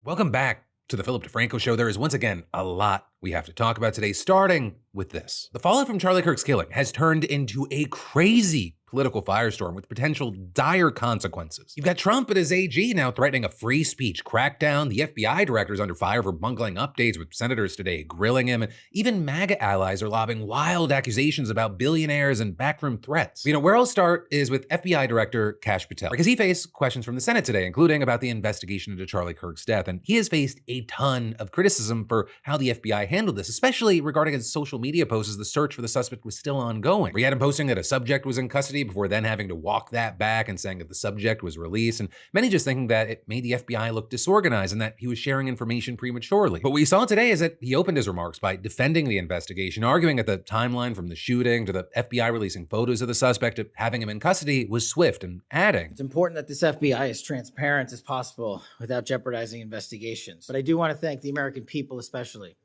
Welcome back to the Philip DeFranco Show. There is once again a lot we have to talk about today, starting with this. The fallout from Charlie Kirk's killing has turned into a crazy political firestorm with potential dire consequences. You've got Trump and his AG now threatening a free speech crackdown. The FBI director is under fire for bungling updates, with senators today grilling him. And even MAGA allies are lobbing wild accusations about billionaires and backroom threats. You know, where I'll start is with FBI Director Kash Patel, because he faced questions from the Senate today, including about the investigation into Charlie Kirk's death. And he has faced a ton of criticism for how the FBI handled this, especially regarding his social media posts as the search for the suspect was still ongoing. We had him posting that a subject was in custody before then having to walk that back and saying that the subject was released, and many just thinking that it made the FBI look disorganized and that he was sharing information prematurely. But what we saw today is that he opened his remarks by defending the investigation, arguing that the timeline from the shooting to the FBI releasing photos of the suspect to having him in custody was swift, and adding, "It's important that this FBI is transparent as possible without jeopardizing investigations. But I do want to thank the American people especially.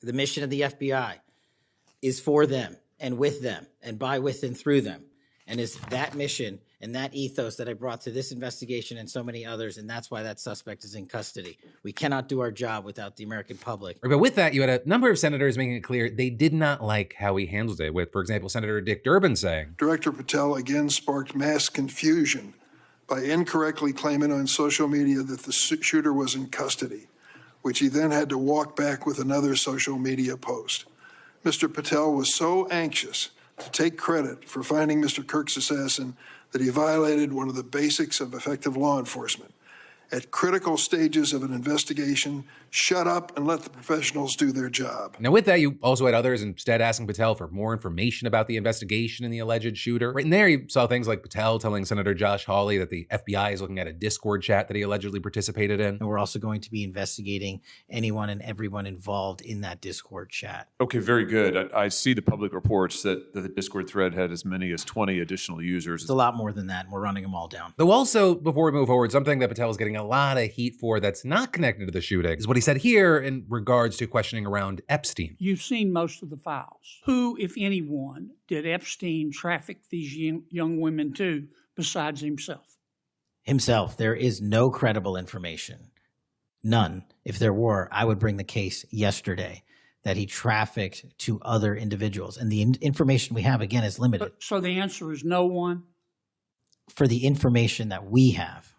The mission of the FBI is for them and with them and by, with, and through them. And it's that mission and that ethos that I brought to this investigation and so many others, and that's why that suspect is in custody. We cannot do our job without the American public." But with that, you had a number of senators making it clear they did not like how he handled it, with, for example, Senator Dick Durbin saying, "Director Patel again sparked mass confusion by incorrectly claiming on social media that the shooter was in custody, which he then had to walk back with another social media post. Mr. Patel was so anxious to take credit for finding Mr. Kirk's assassin that he violated one of the basics of effective law enforcement. At critical stages of an investigation, shut up and let the professionals do their job." Now with that, you also had others instead asking Patel for more information about the investigation and the alleged shooter. Right in there, you saw things like Patel telling Senator Josh Hawley that the FBI is looking at a Discord chat that he allegedly participated in. And we're also going to be investigating anyone and everyone involved in that Discord chat. Okay, very good. I see the public reports that the Discord thread had as many as 20 additional users. It's a lot more than that, and we're running them all down. Though also, before we move forward, something that Patel is getting a lot of heat for that's not connected to the shooting is what he said here in regards to questioning around Epstein. You've seen most of the files. Who, if anyone, did Epstein traffic these young women to besides himself? Himself. There is no credible information. None. If there were, I would bring the case yesterday that he trafficked to other individuals. And the information we have, again, is limited. So the answer is no one? For the information that we have.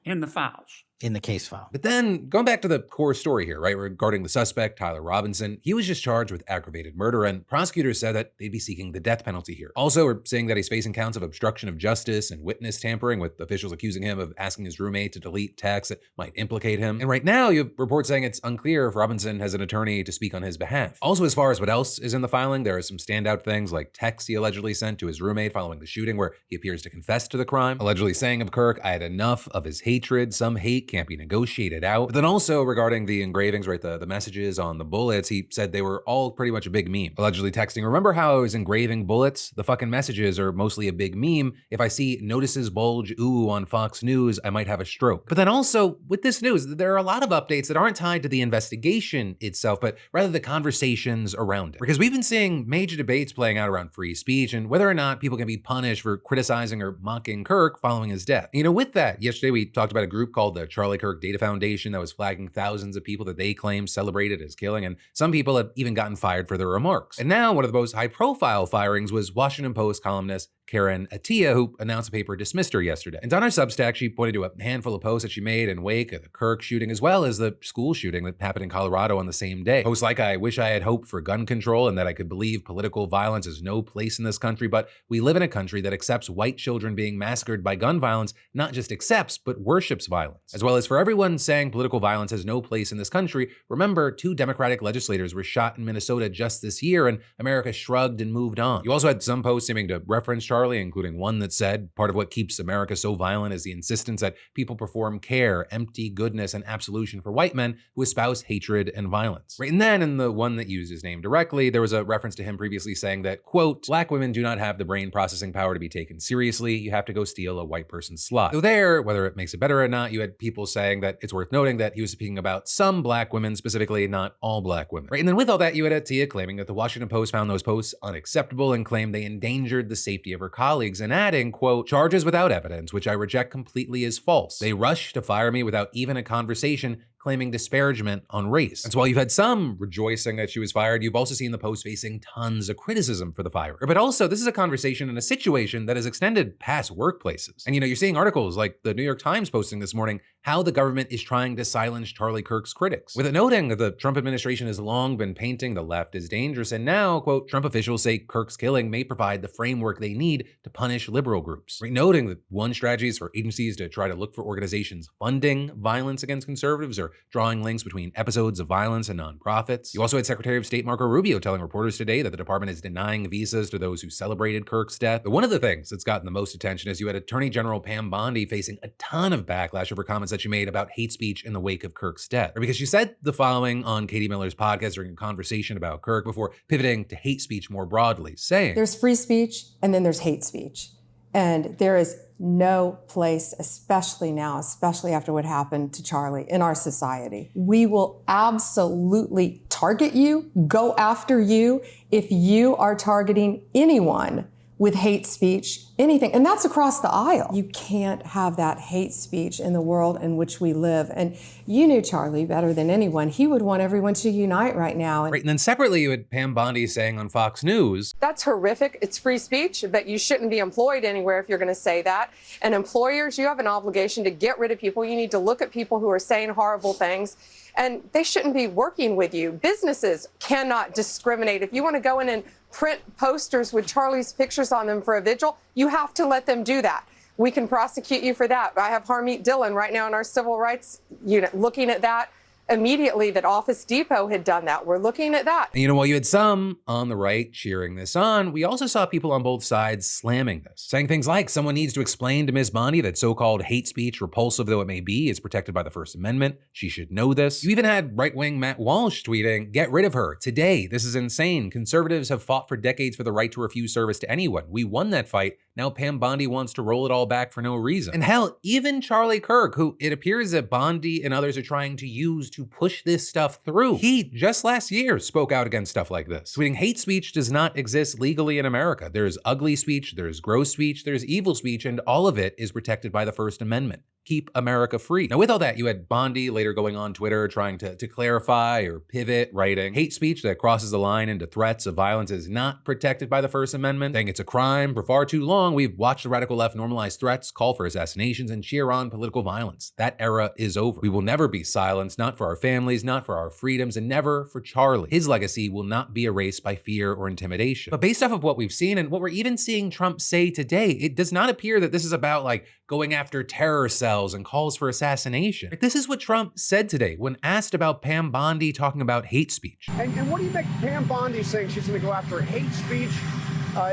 In the files. In the case file. But then going back to the core story here, right, regarding the suspect, Tyler Robinson, he was just charged with aggravated murder, and prosecutors said that they'd be seeking the death penalty here. Also, we're saying that he's facing counts of obstruction of justice and witness tampering, with officials accusing him of asking his roommate to delete texts that might implicate him. And right now, you have reports saying it's unclear if Robinson has an attorney to speak on his behalf. Also, as far as what else is in the filing, there are some standout things like texts he allegedly sent to his roommate following the shooting, where he appears to confess to the crime, allegedly saying of Kirk, "I had enough of his hatred. Some hate can't be negotiated out." But then also regarding the engravings, right, the messages on the bullets, he said they were all pretty much a big meme. Allegedly texting, "Remember how I was engraving bullets? The fucking messages are mostly a big meme. If I see notices bulge ooh on Fox News, I might have a stroke." But then also with this news, there are a lot of updates that aren't tied to the investigation itself, but rather the conversations around it. Because we've been seeing major debates playing out around free speech and whether or not people can be punished for criticizing or mocking Kirk following his death. You know, with that, yesterday we talked about a group called the Charlie Kirk Data Foundation that was flagging thousands of people that they claim celebrated his killing, and some people have even gotten fired for their remarks. And now one of the most high-profile firings was Washington Post columnist Karen Attiah, who announced a paper dismissed her yesterday. And on her Substack, she pointed to a handful of posts that she made in wake of the Kirk shooting, as well as the school shooting that happened in Colorado on the same day. Posts like, "I wish I had hope for gun control and that I could believe political violence has no place in this country, but we live in a country that accepts white children being massacred by gun violence, not just accepts, but worships violence." As well as, "For everyone saying political violence has no place in this country, remember 2 Democratic legislators were shot in Minnesota just this year and America shrugged and moved on." You also had some posts seeming to reference Charlie, including one that said, "Part of what keeps America so violent is the insistence that people perform care, empty goodness, and absolution for white men who espouse hatred and violence." Right, and then in the one that used his name directly, there was a reference to him previously saying that, quote, "Black women do not have the brain processing power to be taken seriously. You have to go steal a white person's slot." So there, whether it makes it better or not, you had people saying that it's worth noting that he was speaking about some Black women, specifically not all Black women. Right, and then with all that, you had Attiah claiming that the Washington Post found those posts unacceptable and claimed they endangered the safety of her colleagues and adding, quote, "Charges without evidence, which I reject completely as false. They rushed to fire me without even a conversation, claiming disparagement on race." And so while you've had some rejoicing that she was fired, you've also seen the post facing tons of criticism for the fire. But also, this is a conversation and a situation that has extended past workplaces. And you're seeing articles like the New York Times posting this morning how the government is trying to silence Charlie Kirk's critics, with it noting that the Trump administration has long been painting the left as dangerous, and now, quote, Trump officials say Kirk's killing may provide the framework they need to punish liberal groups. Noting that one strategy is for agencies to try to look for organizations funding violence against conservatives or drawing links between episodes of violence and nonprofits. You also had Secretary of State Marco Rubio telling reporters today that the department is denying visas to those who celebrated Kirk's death. But one of the things that's gotten the most attention is you had Attorney General Pam Bondi facing a ton of backlash over comments that she made about hate speech in the wake of Kirk's death. Because she said the following on Katie Miller's podcast during a conversation about Kirk before pivoting to hate speech more broadly, saying, "There's free speech and then there's hate speech. And there is no place, especially now, especially after what happened to Charlie, in our society. We will absolutely target you, go after you, if you are targeting anyone with hate speech, anything. And that's across the aisle. You can't have that hate speech in the world in which we live. And you knew Charlie better than anyone. He would want everyone to unite right now." Right, and then separately, you had Pam Bondi saying on Fox News, "That's horrific. It's free speech, but you shouldn't be employed anywhere if you're going to say that. And employers, you have an obligation to get rid of people. You need to look at people who are saying horrible things, and they shouldn't be working with you. Businesses cannot discriminate. If you want to go in and print posters with Charlie's pictures on them for a vigil, you have to let them do that. We can prosecute you for that. I have Harmeet Dillon right now in our civil rights unit looking at that immediately, that Office Depot had done that. We're looking at that." And while you had some on the right cheering this on, we also saw people on both sides slamming this, saying things like, someone needs to explain to Ms. Bondi that so-called hate speech, repulsive though it may be, is protected by the First Amendment. She should know this. You even had right-wing Matt Walsh tweeting, "Get rid of her today. This is insane. Conservatives have fought for decades for the right to refuse service to anyone. We won that fight. Now Pam Bondi wants to roll it all back for no reason." And hell, even Charlie Kirk, who it appears that Bondi and others are trying to use to push this stuff through, he just last year spoke out against stuff like this, tweeting, "Hate speech does not exist legally in America. There's ugly speech, there's gross speech, there's evil speech, and all of it is protected by the First Amendment. Keep America free." Now, with all that, you had Bondi later going on Twitter trying to clarify or pivot, writing, "Hate speech that crosses the line into threats of violence is not protected by the First Amendment, saying it's a crime. For far too long, we've watched the radical left normalize threats, call for assassinations, and cheer on political violence. That era is over. We will never be silenced, not for our families, not for our freedoms, and never for Charlie. His legacy will not be erased by fear or intimidation." But based off of what we've seen and what we're even seeing Trump say today, it does not appear that this is about going after terror cells and calls for assassination. This is what Trump said today when asked about Pam Bondi talking about hate speech. And what do you make Pam Bondi saying she's going to go after hate speech?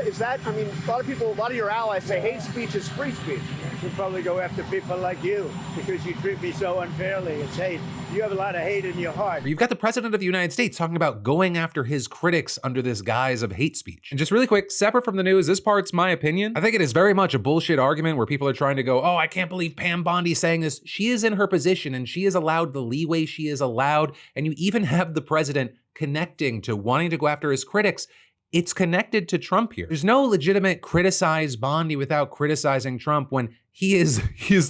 Is that, I mean, a lot of your allies say hate speech is free speech. I should probably go after people like you because you treat me so unfairly. It's hate. You have a lot of hate in your heart. You've got the president of the United States talking about going after his critics under this guise of hate speech. And just really quick, separate from the news, this part's my opinion. I think it is very much a bullshit argument where people are trying to go, "Oh, I can't believe Pam Bondi saying this." She is in her position and she is allowed the leeway she is allowed. And you even have the president connecting to wanting to go after his critics. It's connected to Trump here. There's no legitimate criticize Bondi without criticizing Trump when he is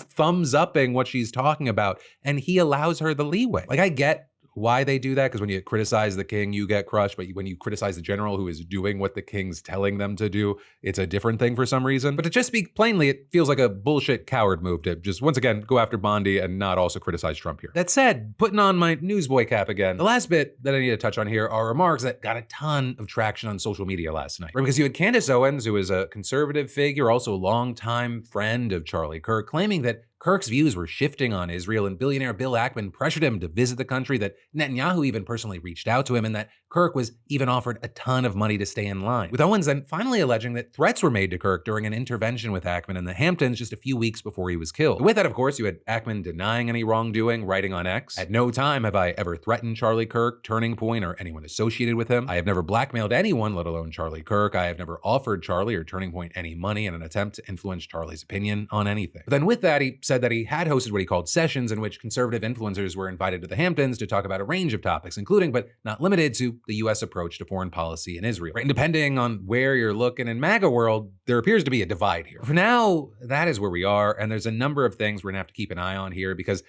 thumbs upping what she's talking about and he allows her the leeway. I get why they do that, because when you criticize the king, you get crushed. But when you criticize the general who is doing what the king's telling them to do, it's a different thing for some reason. But to just speak plainly, it feels like a bullshit coward move to just, once again, go after Bondi and not also criticize Trump here. That said, putting on my newsboy cap again, the last bit that I need to touch on here are remarks that got a ton of traction on social media last night. Because you had Candace Owens, who is a conservative figure, also a longtime friend of Charlie Kirk, claiming that Kirk's views were shifting on Israel, and billionaire Bill Ackman pressured him to visit the country, that Netanyahu even personally reached out to him, and that Kirk was even offered a ton of money to stay in line. With Owens then finally alleging that threats were made to Kirk during an intervention with Ackman in the Hamptons just a few weeks before he was killed. With that, of course, you had Ackman denying any wrongdoing, writing on X, "At no time have I ever threatened Charlie Kirk, Turning Point, or anyone associated with him. I have never blackmailed anyone, let alone Charlie Kirk. I have never offered Charlie or Turning Point any money in an attempt to influence Charlie's opinion on anything." But then with that, he said that he had hosted what he called sessions in which conservative influencers were invited to the Hamptons to talk about a range of topics, including but not limited to the U.S. approach to foreign policy in Israel. Right? And depending on where you're looking in MAGA world, there appears to be a divide here. For now, that is where we are, and there's a number of things we're gonna have to keep an eye on here because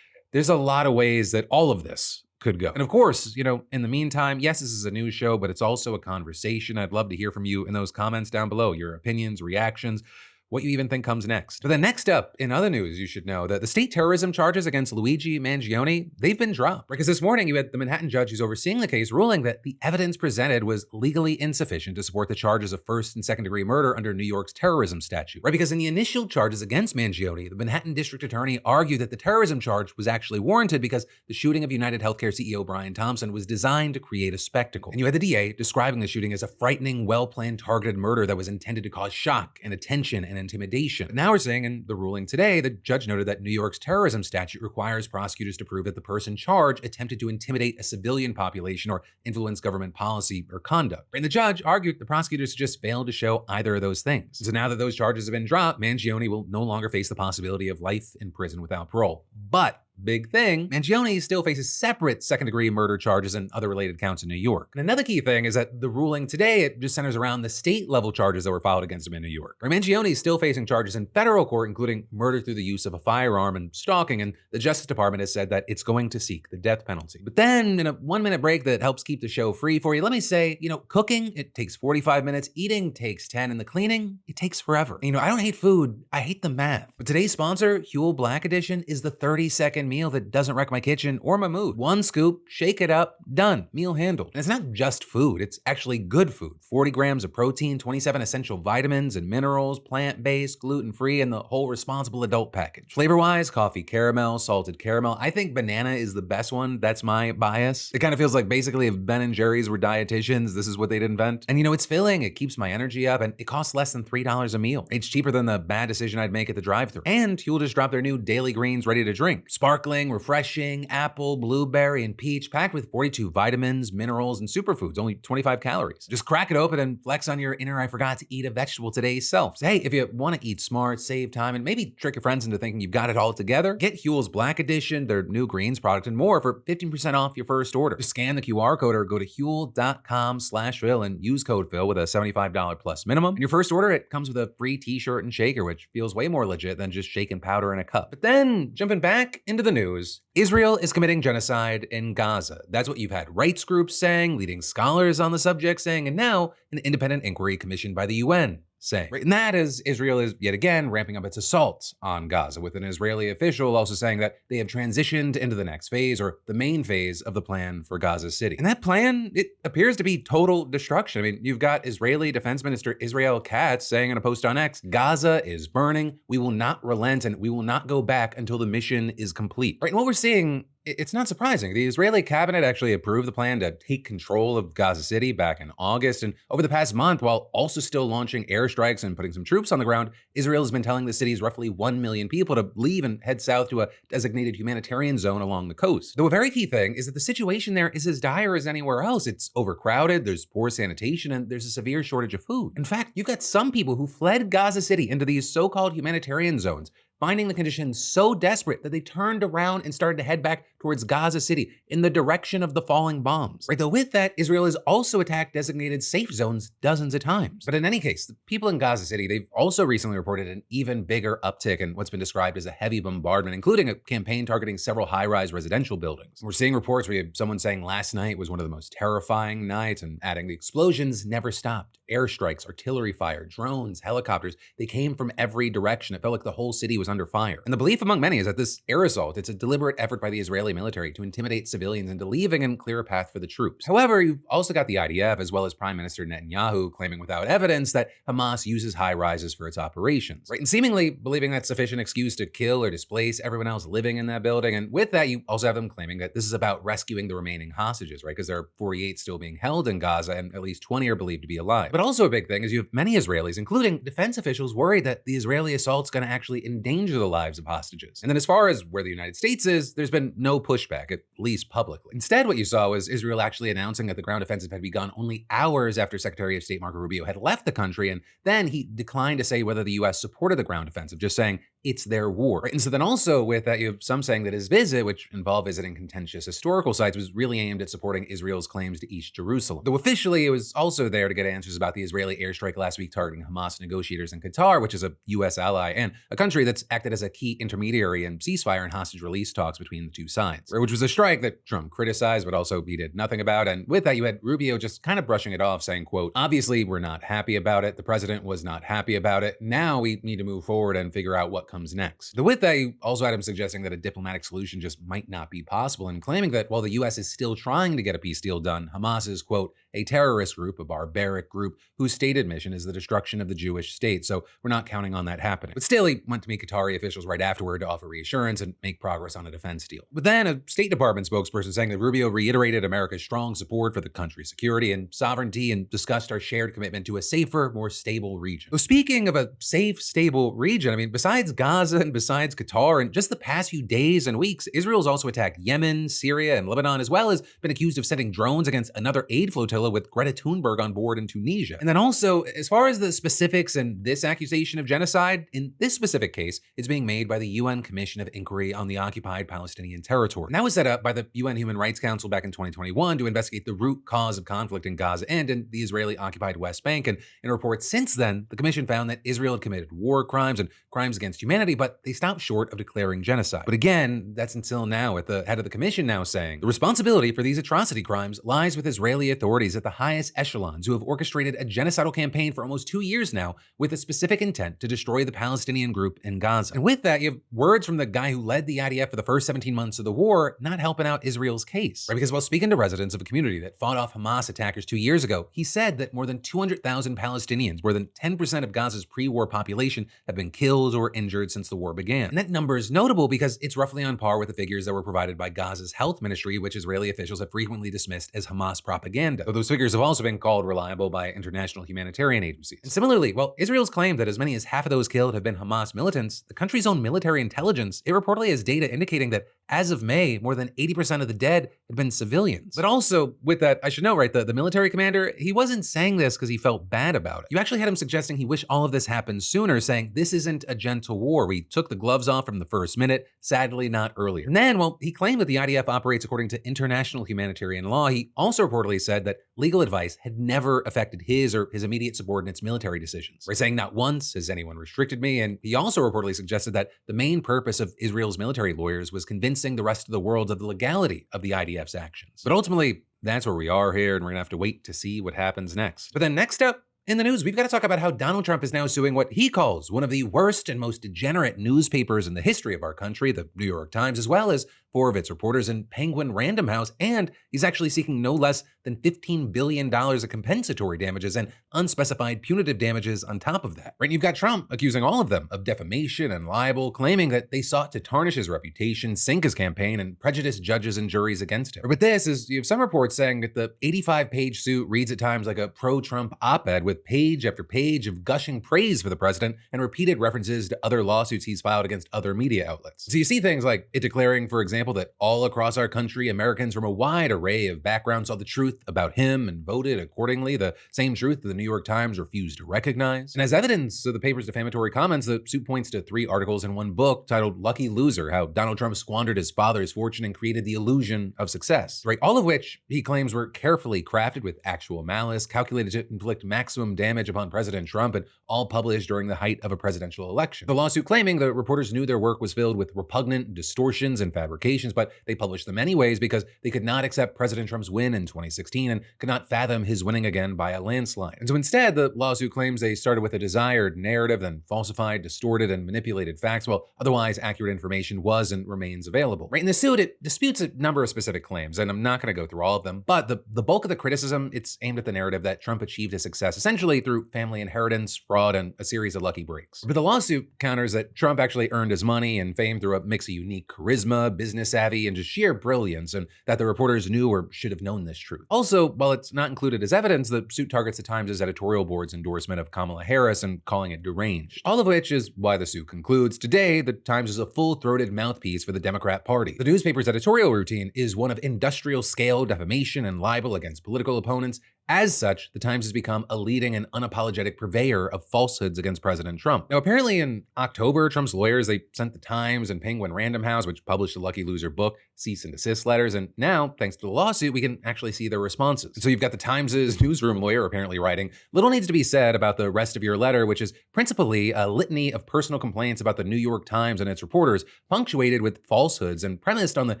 there's a lot of ways that all of this could go. And of course, in the meantime, yes, this is a news show, but it's also a conversation. I'd love to hear from you in those comments down below, your opinions, reactions, what you even think comes next. But then next up, in other news, you should know that the state terrorism charges against Luigi Mangione, they've been dropped. Because this morning you had the Manhattan judge who's overseeing the case ruling that the evidence presented was legally insufficient to support the charges of first and second degree murder under New York's terrorism statute. Right? Because in the initial charges against Mangione, the Manhattan district attorney argued that the terrorism charge was actually warranted because the shooting of United Healthcare CEO Brian Thompson was designed to create a spectacle. And you had the DA describing the shooting as a frightening, well-planned, targeted murder that was intended to cause shock and attention and intimidation. But now we're seeing in the ruling today, the judge noted that New York's terrorism statute requires prosecutors to prove that the person charged attempted to intimidate a civilian population or influence government policy or conduct. And the judge argued the prosecutors just failed to show either of those things. So now that those charges have been dropped, Mangione will no longer face the possibility of life in prison without parole. But big thing, Mangione still faces separate second-degree murder charges and other related counts in New York. And another key thing is that the ruling today, it just centers around the state-level charges that were filed against him in New York. Mangione is still facing charges in federal court, including murder through the use of a firearm and stalking, and the Justice Department has said that it's going to seek the death penalty. But then, in a 1-minute break that helps keep the show free for you, let me say, cooking, it takes 45 minutes, eating takes 10, and the cleaning, it takes forever. I don't hate food, I hate the math. But today's sponsor, Huel Black Edition, is the 30-second meal that doesn't wreck my kitchen or my mood. One scoop, shake it up, done, meal handled. And it's not just food, it's actually good food. 40 grams of protein, 27 essential vitamins and minerals, plant-based, gluten-free, and the whole responsible adult package. Flavor-wise, coffee caramel, salted caramel. I think banana is the best one. That's my bias. It kind of feels like basically if Ben and Jerry's were dietitians, this is what they'd invent. And it's filling, it keeps my energy up, and it costs less than $3 a meal. It's cheaper than the bad decision I'd make at the drive-thru. And Huel just dropped their new Daily Greens ready to drink. Sparkling, refreshing, apple, blueberry, and peach, packed with 42 vitamins, minerals, and superfoods, only 25 calories. Just crack it open and flex on your inner I forgot to eat a vegetable today self. So hey, if you want to eat smart, save time, and maybe trick your friends into thinking you've got it all together, get Huel's Black Edition, their new greens product, and more for 15% off your first order. Just scan the QR code or go to huel.com/Phil and use code Phil with a $75 plus minimum. And your first order, it comes with a free t-shirt and shaker, which feels way more legit than just shaking powder in a cup. But then, jumping back into the news, Israel is committing genocide in Gaza. That's what you've had rights groups saying, leading scholars on the subject saying, and now an independent inquiry commissioned by the UN saying. Right? And that is Israel is yet again ramping up its assault on Gaza, with an Israeli official also saying that they have transitioned into the next phase, or the main phase of the plan for Gaza City. And that plan, it appears to be total destruction. You've got Israeli Defense Minister Israel Katz saying in a post on X, Gaza is burning, we will not relent, and we will not go back until the mission is complete. Right? And what we're seeing, it's not surprising. The Israeli cabinet actually approved the plan to take control of Gaza City back in August. And over the past month, while also still launching airstrikes and putting some troops on the ground, Israel has been telling the city's roughly 1 million people to leave and head south to a designated humanitarian zone along the coast. Though a very key thing is that the situation there is as dire as anywhere else. It's overcrowded, there's poor sanitation, and there's a severe shortage of food. In fact, you've got some people who fled Gaza City into these so-called humanitarian zones, finding the conditions so desperate that they turned around and started to head back towards Gaza City in the direction of the falling bombs. Right, though with that, Israel has also attacked designated safe zones dozens of times. But in any case, the people in Gaza City, they've also recently reported an even bigger uptick in what's been described as a heavy bombardment, including a campaign targeting several high-rise residential buildings. We're seeing reports where you have someone saying last night was one of the most terrifying nights, and adding the explosions never stopped. Airstrikes, artillery fire, drones, helicopters, they came from every direction. It felt like the whole city was under fire. And the belief among many is that this air assault, it's a deliberate effort by the Israeli military to intimidate civilians into leaving and clear a path for the troops. However, you've also got the IDF, as well as Prime Minister Netanyahu, claiming without evidence that Hamas uses high rises for its operations. Right? And seemingly believing that's sufficient excuse to kill or displace everyone else living in that building. And with that, you also have them claiming that this is about rescuing the remaining hostages, right? Because there are 48 still being held in Gaza, and at least 20 are believed to be alive. But also a big thing is you have many Israelis, including defense officials, worried that the Israeli assault's going to actually endanger the lives of hostages. And then as far as where the United States is, there's been no pushback, at least publicly. Instead, what you saw was Israel actually announcing that the ground offensive had begun only hours after Secretary of State Marco Rubio had left the country, and then he declined to say whether the U.S. supported the ground offensive, just saying it's their war. Right? And so then also with that, you have some saying that his visit, which involved visiting contentious historical sites, was really aimed at supporting Israel's claims to East Jerusalem. Though officially, it was also there to get answers about the Israeli airstrike last week targeting Hamas negotiators in Qatar, which is a U.S. ally and a country that's acted as a key intermediary in ceasefire and hostage release talks between the two sides, which was a strike that Trump criticized, but also he did nothing about. And with that, you had Rubio just kind of brushing it off, saying, quote, obviously, we're not happy about it. The president was not happy about it. Now we need to move forward and figure out what comes next. Though with that, you also had him suggesting that a diplomatic solution just might not be possible and claiming that while the U.S. is still trying to get a peace deal done, Hamas is, quote, a terrorist group, a barbaric group whose stated mission is the destruction of the Jewish state. So we're not counting on that happening. But still, he went to meet Qatari officials right afterward to offer reassurance and make progress on a defense deal. But then a State Department spokesperson saying that Rubio reiterated America's strong support for the country's security and sovereignty and discussed our shared commitment to a safer, more stable region. So speaking of a safe, stable region, I mean, besides Gaza and besides Qatar, and just the past few days and weeks, Israel's also attacked Yemen, Syria, and Lebanon, as well as been accused of sending drones against another aid flotilla with Greta Thunberg on board in Tunisia. And then also, as far as the specifics in this accusation of genocide, in this specific case, it's being made by the UN Commission of Inquiry on the Occupied Palestinian Territory. And that was set up by the UN Human Rights Council back in 2021 to investigate the root cause of conflict in Gaza and in the Israeli-occupied West Bank. And in reports since then, the commission found that Israel had committed war crimes and crimes against humanity, but they stopped short of declaring genocide. But again, that's until now, with the head of the commission now saying the responsibility for these atrocity crimes lies with Israeli authorities at the highest echelons who have orchestrated a genocidal campaign for almost 2 years now with a specific intent to destroy the Palestinian group in Gaza. And with that, you have words from the guy who led the IDF for the first 17 months of the war not helping out Israel's case. Right? Because while speaking to residents of a community that fought off Hamas attackers 2 years ago, he said that more than 200,000 Palestinians, more than 10% of Gaza's pre-war population, have been killed or injured since the war began. And that number is notable because it's roughly on par with the figures that were provided by Gaza's health ministry, which Israeli officials have frequently dismissed as Hamas propaganda, though those figures have also been called reliable by international humanitarian agencies. And similarly, while Israel's claim that as many as half of those killed have been Hamas militants, the country's own military intelligence, it reportedly has data indicating that as of May, more than 80% of the dead had been civilians. But also, with that, I should know, right, the military commander, he wasn't saying this because he felt bad about it. You actually had him suggesting he wished all of this happened sooner, saying this isn't a gentle war. We took the gloves off from the first minute, sadly not earlier. And then, well, he claimed that the IDF operates according to international humanitarian law. He also reportedly said that legal advice had never affected his or his immediate subordinates' military decisions. Right, saying not once has anyone restricted me. And he also reportedly suggested that the main purpose of Israel's military lawyers was convincing the rest of the world of the legality of the IDF's actions. But ultimately, that's where we are here, and we're gonna have to wait to see what happens next. But then next up, in the news, we've got to talk about how Donald Trump is now suing what he calls one of the worst and most degenerate newspapers in the history of our country, the New York Times, as well as 4 of its reporters in Penguin Random House, and he's actually seeking no less than $15 billion of compensatory damages and unspecified punitive damages on top of that. Right? And you've got Trump accusing all of them of defamation and libel, claiming that they sought to tarnish his reputation, sink his campaign, and prejudice judges and juries against him. But this is, you have some reports saying that the 85-page suit reads at times like a pro-Trump op-ed with page after page of gushing praise for the president and repeated references to other lawsuits he's filed against other media outlets. So you see things like it declaring, for example, that all across our country, Americans from a wide array of backgrounds saw the truth about him and voted accordingly, the same truth that the New York Times refused to recognize. And as evidence of the paper's defamatory comments, the suit points to 3 articles in one book titled Lucky Loser, how Donald Trump squandered his father's fortune and created the illusion of success, right? All of which he claims were carefully crafted with actual malice, calculated to inflict maximum damage upon President Trump, and all published during the height of a presidential election. The lawsuit claiming the reporters knew their work was filled with repugnant distortions and fabrications, but they published them anyways because they could not accept President Trump's win in 2016 and could not fathom his winning again by a landslide. And so instead, the lawsuit claims they started with a desired narrative, then falsified, distorted, and manipulated facts, while otherwise accurate information was and remains available. Right in the suit, it disputes a number of specific claims, and I'm not going to go through all of them, but the bulk of the criticism, it's aimed at the narrative that Trump achieved his success essentially through family inheritance, fraud, and a series of lucky breaks. But the lawsuit counters that Trump actually earned his money and fame through a mix of unique charisma, business savvy, and just sheer brilliance, and that the reporters knew or should have known this truth. Also, while it's not included as evidence, the suit targets the Times' editorial board's endorsement of Kamala Harris and calling it deranged. All of which is why the suit concludes, today, the Times is a full-throated mouthpiece for the Democrat Party. The newspaper's editorial routine is one of industrial-scale defamation and libel against political opponents, As such, the Times has become a leading and unapologetic purveyor of falsehoods against President Trump. Now, apparently in October, Trump's lawyers, they sent the Times and Penguin Random House, which published the Lucky Loser book, cease and desist letters, and now, thanks to the lawsuit, we can actually see their responses. So you've got the Times' newsroom lawyer apparently writing, little needs to be said about the rest of your letter, which is principally a litany of personal complaints about the New York Times and its reporters, punctuated with falsehoods and premised on the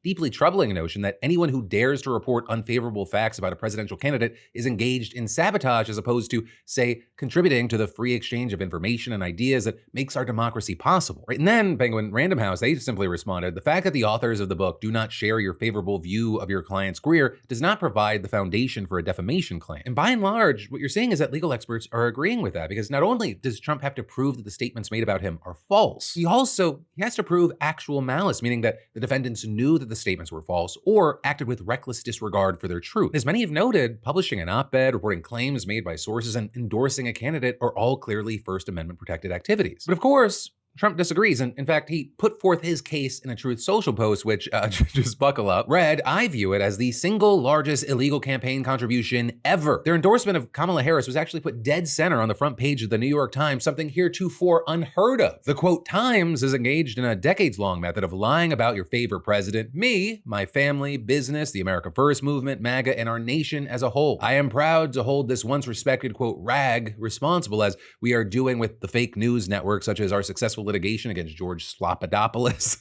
deeply troubling notion that anyone who dares to report unfavorable facts about a presidential candidate is engaged in sabotage as opposed to, say, contributing to the free exchange of information and ideas that makes our democracy possible. Right? And then Penguin Random House, they simply responded, the fact that the authors of the book do not share your favorable view of your client's career does not provide the foundation for a defamation claim. And by and large, what you're seeing is that legal experts are agreeing with that, because not only does Trump have to prove that the statements made about him are false, he has to prove actual malice, meaning that the defendants knew that the statements were false or acted with reckless disregard for their truth. As many have noted, publishing an op-ed, reporting claims made by sources, and endorsing a candidate are all clearly First Amendment protected activities. But of course, Trump disagrees, and in fact, he put forth his case in a Truth Social post, which, just buckle up, read, I view it as the single largest illegal campaign contribution ever. Their endorsement of Kamala Harris was actually put dead center on the front page of the New York Times, something heretofore unheard of. The quote, Times is engaged in a decades-long method of lying about your favorite president, me, my family, business, the America First movement, MAGA, and our nation as a whole. I am proud to hold this once respected, quote, rag responsible, as we are doing with the fake news networks such as our successful litigation against George Slopadopoulos.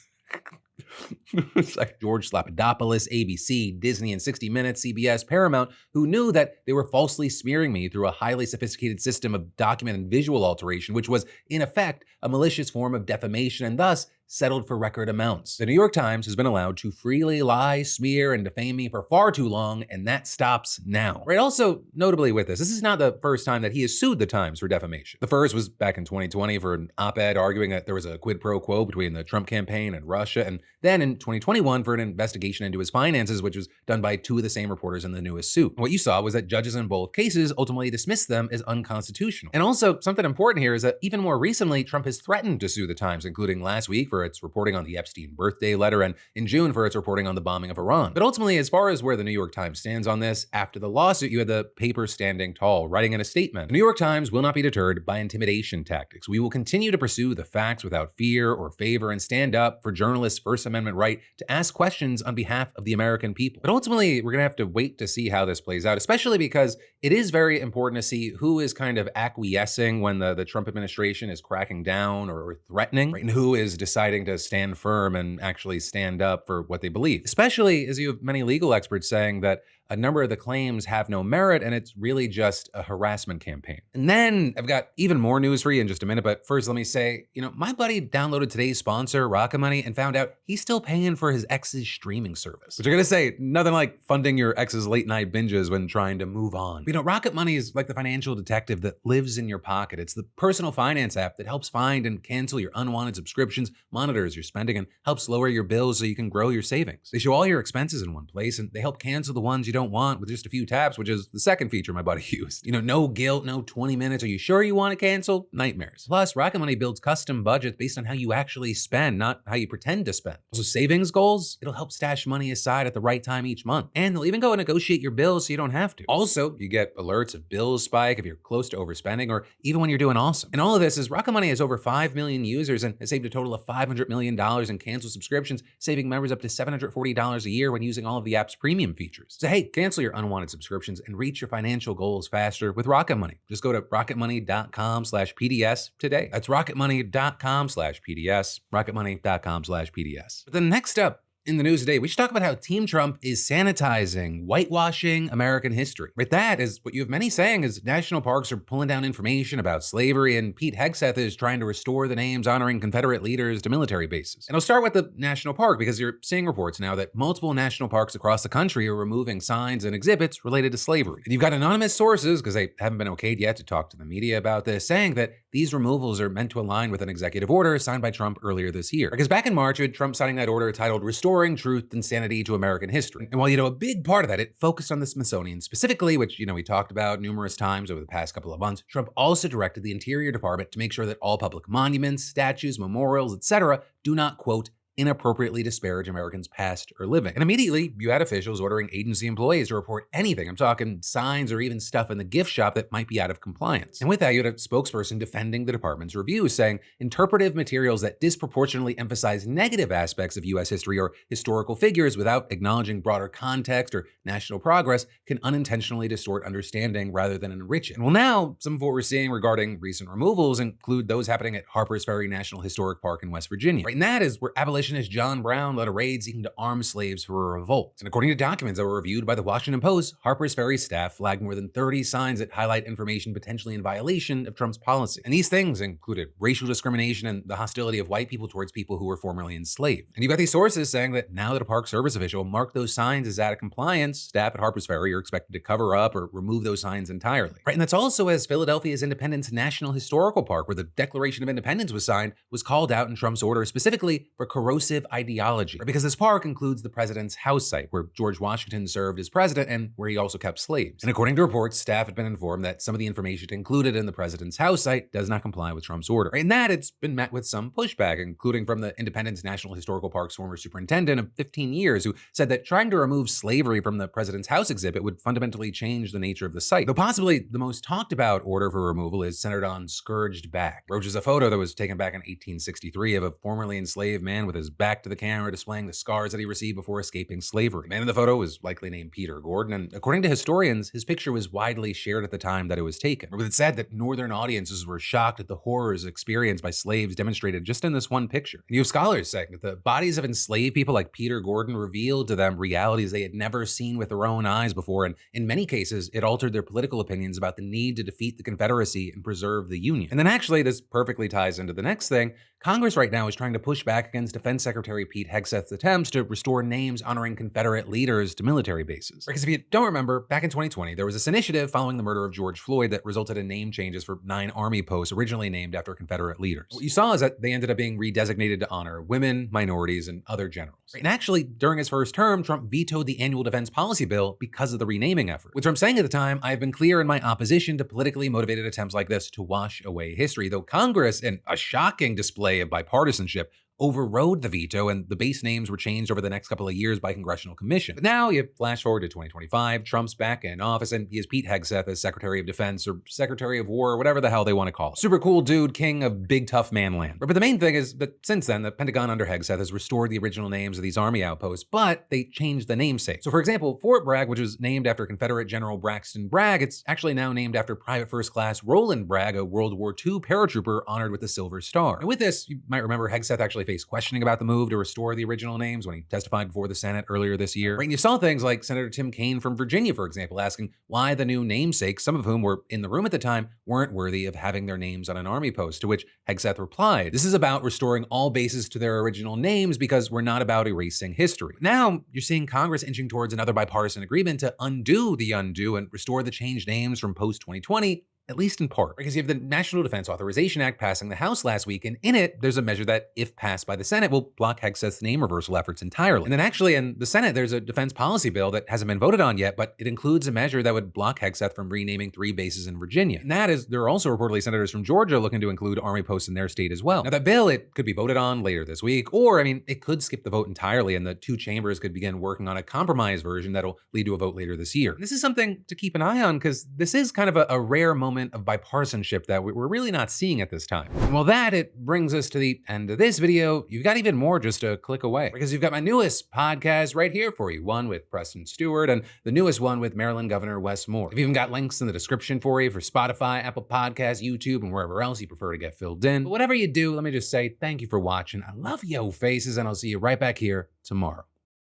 It's like George Slopadopoulos, ABC, Disney, and 60 Minutes, CBS, Paramount, who knew that they were falsely smearing me through a highly sophisticated system of document and visual alteration, which was, in effect, a malicious form of defamation and thus settled for record amounts. The New York Times has been allowed to freely lie, smear, and defame me for far too long, and that stops now. Right, also, notably with this is not the first time that he has sued the Times for defamation. The first was back in 2020 for an op-ed arguing that there was a quid pro quo between the Trump campaign and Russia, and then in 2021 for an investigation into his finances, which was done by two of the same reporters in the newest suit. And what you saw was that judges in both cases ultimately dismissed them as unconstitutional. And also, something important here is that even more recently, Trump has threatened to sue the Times, including last week for its reporting on the Epstein birthday letter, and in June for its reporting on the bombing of Iran. But ultimately, as far as where the New York Times stands on this, after the lawsuit, you had the paper standing tall, writing in a statement, the New York Times will not be deterred by intimidation tactics. We will continue to pursue the facts without fear or favor and stand up for journalists' First Amendment right to ask questions on behalf of the American people. But ultimately, we're gonna have to wait to see how this plays out, especially because it is very important to see who is kind of acquiescing when the Trump administration is cracking down or threatening, right? And who is deciding to stand firm and actually stand up for what they believe. Especially as you have many legal experts saying that a number of the claims have no merit and it's really just a harassment campaign. And then I've got even more news for you in just a minute, but first let me say, my buddy downloaded today's sponsor, Rocket Money, and found out he's still paying for his ex's streaming service. Which I gotta say, nothing like funding your ex's late night binges when trying to move on. Rocket Money is like the financial detective that lives in your pocket. It's the personal finance app that helps find and cancel your unwanted subscriptions, monitors your spending, and helps lower your bills so you can grow your savings. They show all your expenses in one place, and they help cancel the ones you don't want with just a few taps, which is the second feature my buddy used. No guilt, no 20 minutes. Are you sure you want to cancel? Nightmares. Plus, Rocket Money builds custom budgets based on how you actually spend, not how you pretend to spend. Also, savings goals, it'll help stash money aside at the right time each month. And they'll even go and negotiate your bills so you don't have to. Also, you get alerts if bills spike, if you're close to overspending, or even when you're doing awesome. And all of this is Rocket Money has over 5 million users and has saved a total of $500 million in canceled subscriptions, saving members up to $740 a year when using all of the app's premium features. So hey, cancel your unwanted subscriptions and reach your financial goals faster with Rocket Money. Just go to rocketmoney.com/PDS today. That's rocketmoney.com/PDS, rocketmoney.com/PDS. But then next up, in the news today, we should talk about how Team Trump is sanitizing, whitewashing American history. Right, that is what you have many saying is national parks are pulling down information about slavery, and Pete Hegseth is trying to restore the names honoring Confederate leaders to military bases. And I'll start with the national park because you're seeing reports now that multiple national parks across the country are removing signs and exhibits related to slavery. And you've got anonymous sources, because they haven't been okayed yet to talk to the media about this, saying that these removals are meant to align with an executive order signed by Trump earlier this year. Because back in March, with Trump signing that order titled Restoring Truth and Sanity to American History. And while, a big part of that, it focused on the Smithsonian specifically, which, we talked about numerous times over the past couple of months, Trump also directed the Interior Department to make sure that all public monuments, statues, memorials, etc. do not, quote, inappropriately disparage Americans past or living. And immediately, you had officials ordering agency employees to report anything. I'm talking signs or even stuff in the gift shop that might be out of compliance. And with that, you had a spokesperson defending the department's review, saying interpretive materials that disproportionately emphasize negative aspects of U.S. history or historical figures without acknowledging broader context or national progress can unintentionally distort understanding rather than enrich it. And well, now, some of what we're seeing regarding recent removals include those happening at Harper's Ferry National Historic Park in West Virginia. Right, and that is where abolitionist John Brown led a raid seeking to arm slaves for a revolt. And according to documents that were reviewed by the Washington Post, Harper's Ferry staff flagged more than 30 signs that highlight information potentially in violation of Trump's policy. And these things included racial discrimination and the hostility of white people towards people who were formerly enslaved. And you've got these sources saying that now that a Park Service official marked those signs as out of compliance, staff at Harper's Ferry are expected to cover up or remove those signs entirely. Right, and that's also as Philadelphia's Independence National Historical Park, where the Declaration of Independence was signed, was called out in Trump's order specifically for corrosive ideology. Right, because this park includes the president's house site, where George Washington served as president and where he also kept slaves. And according to reports, staff had been informed that some of the information included in the president's house site does not comply with Trump's order. Right, and that it's been met with some pushback, including from the Independence National Historical Park's former superintendent of 15 years, who said that trying to remove slavery from the president's house exhibit would fundamentally change the nature of the site. Though possibly the most talked about order for removal is centered on scourged back, which is a photo that was taken back in 1863 of a formerly enslaved man with his back to the camera displaying the scars that he received before escaping slavery. The man in the photo was likely named Peter Gordon, and according to historians, his picture was widely shared at the time that it was taken. It's said that northern audiences were shocked at the horrors experienced by slaves demonstrated just in this one picture. And you have scholars saying that the bodies of enslaved people like Peter Gordon revealed to them realities they had never seen with their own eyes before, and in many cases, it altered their political opinions about the need to defeat the Confederacy and preserve the Union. And then actually, this perfectly ties into the next thing. Congress right now is trying to push back against Defense Secretary Pete Hegseth's attempts to restore names honoring Confederate leaders to military bases. Because if you don't remember, back in 2020, there was this initiative following the murder of George Floyd that resulted in name changes for 9 Army posts originally named after Confederate leaders. What you saw is that they ended up being redesignated to honor women, minorities, and other generals. And actually, during his first term, Trump vetoed the annual defense policy bill because of the renaming effort. With Trump saying at the time, "I've been clear in my opposition to politically motivated attempts like this to wash away history," though Congress, in a shocking display of bipartisanship, overrode the veto, and the base names were changed over the next couple of years by congressional commission. But now you flash forward to 2025, Trump's back in office, and he has Pete Hegseth as Secretary of Defense or Secretary of War, or whatever the hell they want to call it. Super cool dude, king of big tough man land. But the main thing is that since then, the Pentagon under Hegseth has restored the original names of these Army outposts, but they changed the namesake. So for example, Fort Bragg, which was named after Confederate General Braxton Bragg, it's actually now named after Private First Class Roland Bragg, a World War II paratrooper honored with the Silver Star. And with this, you might remember Hegseth actually faced questioning about the move to restore the original names when he testified before the Senate earlier this year. Right, and you saw things like Senator Tim Kaine from Virginia, for example, asking why the new namesakes, some of whom were in the room at the time, weren't worthy of having their names on an Army post, to which Hegseth replied, "This is about restoring all bases to their original names because we're not about erasing history." Now, you're seeing Congress inching towards another bipartisan agreement to undo the undo and restore the changed names from post-2020, at least in part, because you have the National Defense Authorization Act passing the House last week, and in it, there's a measure that, if passed by the Senate, will block Hegseth's name reversal efforts entirely. And then actually in the Senate, there's a defense policy bill that hasn't been voted on yet, but it includes a measure that would block Hegseth from renaming 3 bases in Virginia. And that is, there are also reportedly senators from Georgia looking to include Army posts in their state as well. Now that bill, it could be voted on later this week, or, it could skip the vote entirely, and the 2 chambers could begin working on a compromise version that'll lead to a vote later this year. And this is something to keep an eye on, because this is kind of a rare moment of bipartisanship that we're really not seeing at this time. And well, it brings us to the end of this video. You've got even more just a click away, because you've got my newest podcast right here for you, one with Preston Stewart and the newest one with Maryland Governor Wes Moore. I've even got links in the description for you for Spotify, Apple Podcasts, YouTube, and wherever else you prefer to get filled in. But whatever you do, let me just say thank you for watching. I love yo faces, and I'll see you right back here tomorrow.